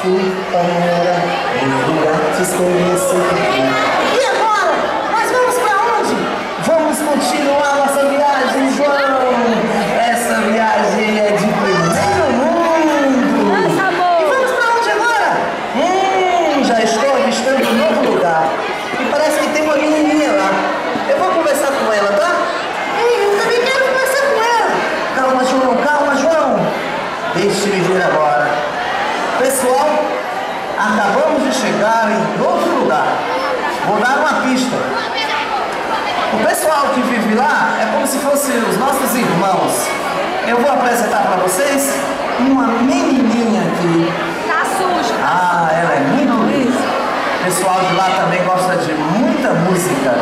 supera um lugar desconhecido. E agora? Nós vamos pra onde? Vamos continuar nossa viagem, João. Essa viagem é de primeiro mundo. Nossa, amor. E vamos pra onde agora? Já estou avistando um novo lugar. E parece que tem uma menininha lá. Eu vou conversar com ela, tá? Eu também quero conversar com ela. Calma, João, calma, João. Deixe-me ver agora. Pessoal, acabamos de chegar em outro lugar. Vou dar uma pista. O pessoal que vive lá é como se fossem os nossos irmãos. Eu vou apresentar para vocês uma menininha aqui. Tá sujo. Ah, ela é muito linda. O pessoal de lá também gosta de muita música.